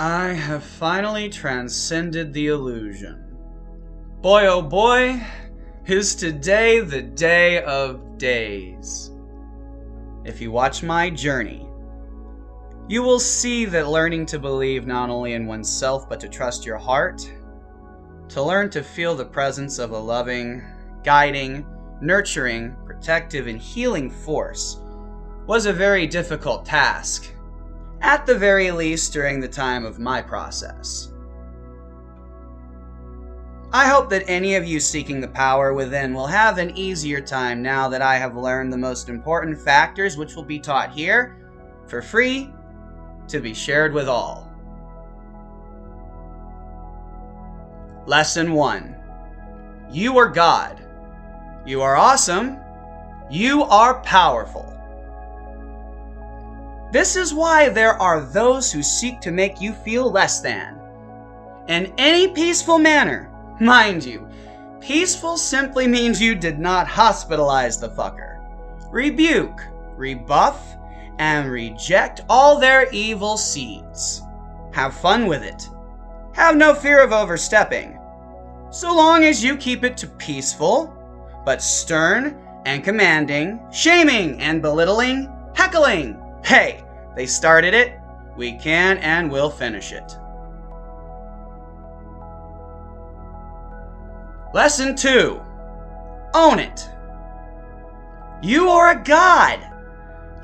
I have finally transcended the illusion. Boy, oh boy, is today the day of days. If you watch my journey, you will see that learning to believe not only in oneself but to trust your heart, to learn to feel the presence of a loving, guiding, nurturing, protective, and healing force was a very difficult task, at the very least during the time of my process. I hope that any of you seeking the power within will have an easier time now that I have learned the most important factors which will be taught here, for free, to be shared with all. Lesson 1. You are God. You are awesome. You are powerful. This is why there are those who seek to make you feel less than. In any peaceful manner, mind you, peaceful simply means you did not hospitalize the fucker. Rebuke, rebuff, and reject all their evil seeds. Have fun with it. Have no fear of overstepping, so long as you keep it to peaceful, but stern and commanding, shaming and belittling, heckling. Hey, they started it, we can and will finish it. Lesson 2. Own it. You are a god.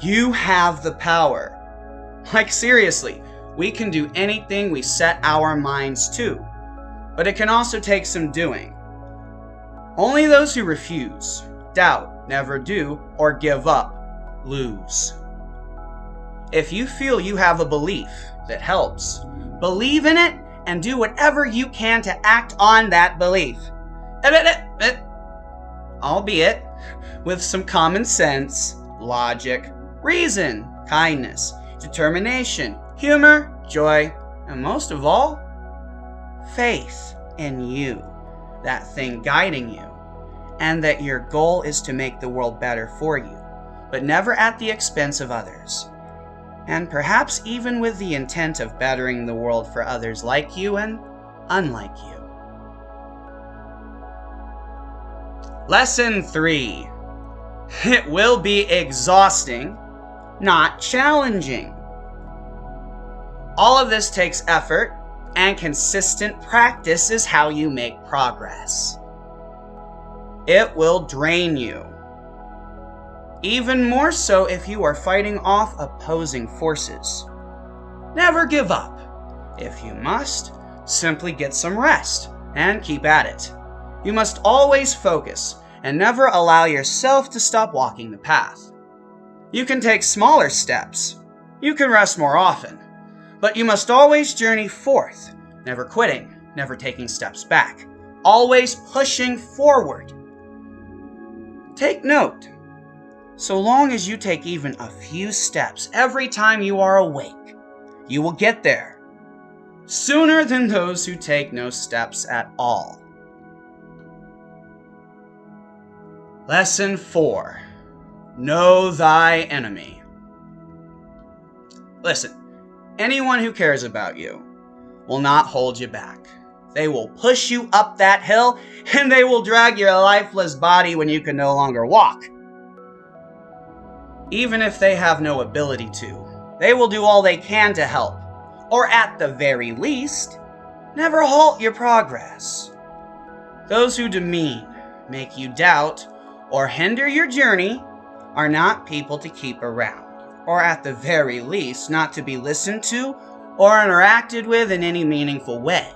You have the power. Like seriously, we can do anything we set our minds to, but it can also take some doing. Only those who refuse, doubt, never do, or give up, lose. If you feel you have a belief that helps, believe in it and do whatever you can to act on that belief. Albeit with some common sense, logic, reason, kindness, determination, humor, joy, and most of all, faith in you, that thing guiding you, and that your goal is to make the world better for you, but never at the expense of others. And perhaps even with the intent of bettering the world for others like you and unlike you. Lesson 3. It will be exhausting, not challenging. All of this takes effort, and consistent practice is how you make progress. It will drain you. Even more so if you are fighting off opposing forces. Never give up. If you must, simply get some rest and keep at it. You must always focus and never allow yourself to stop walking the path. You can take smaller steps. You can rest more often. But you must always journey forth, never quitting, never taking steps back, always pushing forward. Take note. So long as you take even a few steps every time you are awake, you will get there, sooner than those who take no steps at all. Lesson 4. Know thy enemy. Listen, anyone who cares about you will not hold you back. They will push you up that hill, and they will drag your lifeless body when you can no longer walk. Even if they have no ability to, they will do all they can to help, or at the very least, never halt your progress. Those who demean, make you doubt, or hinder your journey are not people to keep around, or at the very least, not to be listened to or interacted with in any meaningful way.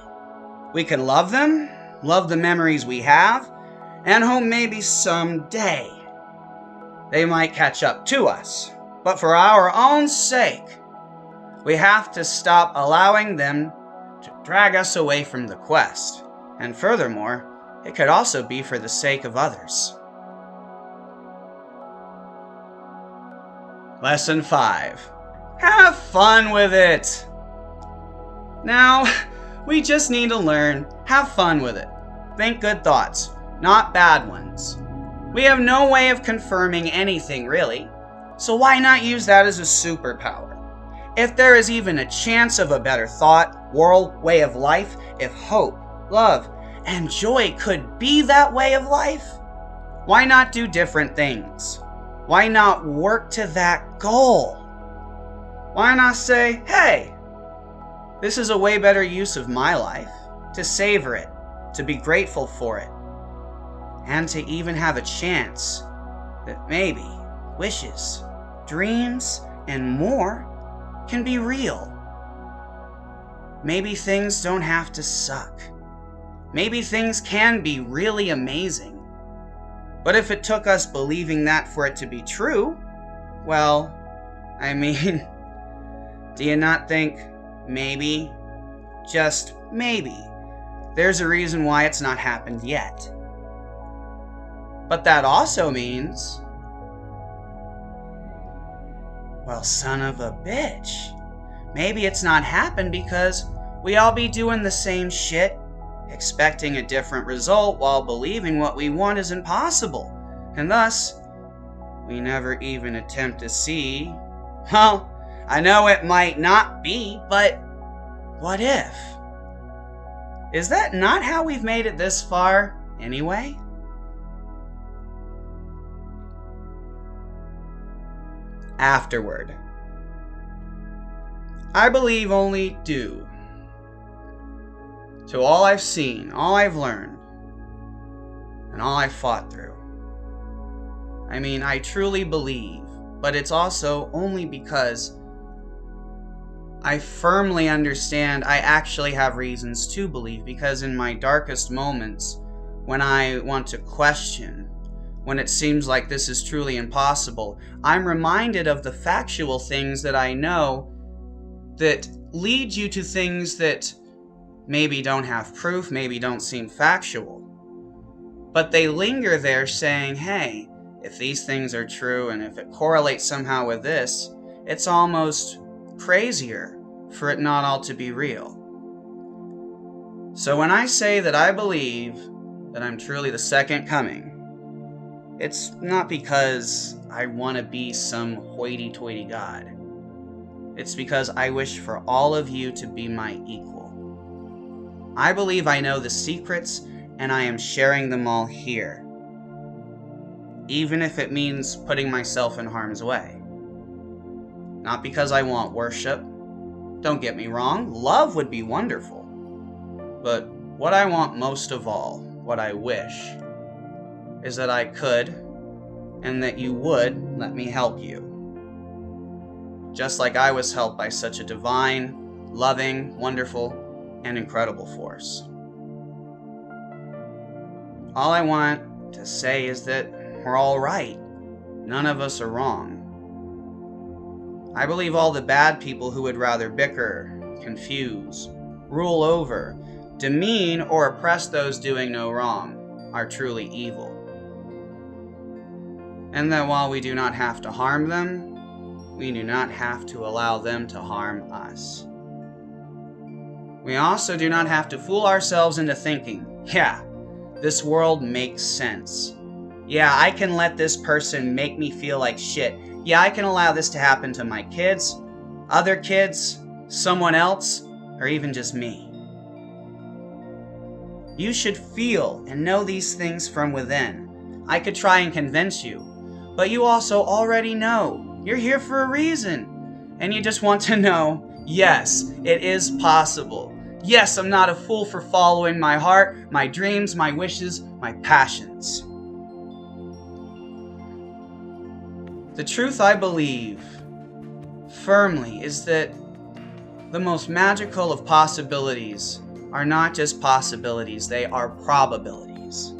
We can love them, love the memories we have, and hope maybe someday they might catch up to us. But for our own sake, we have to stop allowing them to drag us away from the quest. And furthermore, it could also be for the sake of others. Lesson 5. Have fun with it! Now, we just need to learn, have fun with it. Think good thoughts, not bad ones. We have no way of confirming anything, really, so why not use that as a superpower? If there is even a chance of a better thought, world, way of life, if hope, love, and joy could be that way of life, why not do different things? Why not work to that goal? Why not say, hey, this is a way better use of my life, to savor it, to be grateful for it, and to even have a chance that maybe wishes, dreams, and more can be real. Maybe things don't have to suck. Maybe things can be really amazing. But if it took us believing that for it to be true, well, I mean, do you not think maybe, just maybe, there's a reason why it's not happened yet? But that also means, well, son of a bitch, maybe it's not happened because we all be doing the same shit, expecting a different result while believing what we want is impossible, and thus, we never even attempt to see, well, I know it might not be, but what if? Is that not how we've made it this far anyway? Afterward, I believe only due to all I've seen, all I've learned, and all I've fought through. I mean, I truly believe, but it's also only because I firmly understand I actually have reasons to believe, because in my darkest moments, when I want to question, when it seems like this is truly impossible, I'm reminded of the factual things that I know that lead you to things that maybe don't have proof, maybe don't seem factual. But they linger there saying, hey, if these things are true and if it correlates somehow with this, it's almost crazier for it not all to be real. So when I say that I believe that I'm truly the second coming, it's not because I want to be some hoity-toity God. It's because I wish for all of you to be my equal. I believe I know the secrets, and I am sharing them all here, even if it means putting myself in harm's way. Not because I want worship. Don't get me wrong, love would be wonderful. But what I want most of all, what I wish, is that I could, and that you would, let me help you. Just like I was helped by such a divine, loving, wonderful, and incredible force. All I want to say is that we're all right. None of us are wrong. I believe all the bad people who would rather bicker, confuse, rule over, demean, or oppress those doing no wrong are truly evil. And that while we do not have to harm them, we do not have to allow them to harm us. We also do not have to fool ourselves into thinking, yeah, this world makes sense. Yeah, I can let this person make me feel like shit. Yeah, I can allow this to happen to my kids, other kids, someone else, or even just me. You should feel and know these things from within. I could try and convince you, but you also already know. You're here for a reason. And you just want to know, yes, it is possible. Yes, I'm not a fool for following my heart, my dreams, my wishes, my passions. The truth I believe firmly is that the most magical of possibilities are not just possibilities, they are probabilities.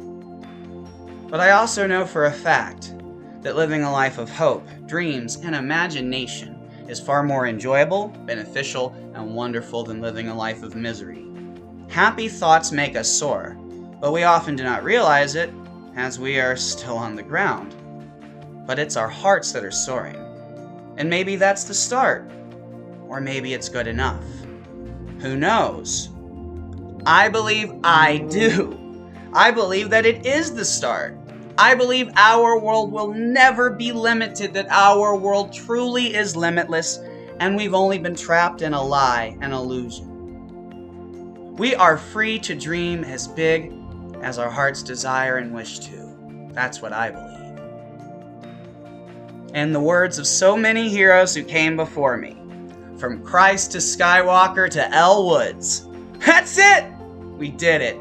But I also know for a fact that living a life of hope, dreams, and imagination is far more enjoyable, beneficial, and wonderful than living a life of misery. Happy thoughts make us soar, but we often do not realize it as we are still on the ground. But it's our hearts that are soaring. And maybe that's the start. Or maybe it's good enough. Who knows? I believe I do. I believe that it is the start. I believe our world will never be limited, that our world truly is limitless, and we've only been trapped in a lie and illusion. We are free to dream as big as our hearts desire and wish to. That's what I believe. In the words of so many heroes who came before me, from Christ to Skywalker to Elle Woods, that's it! We did it.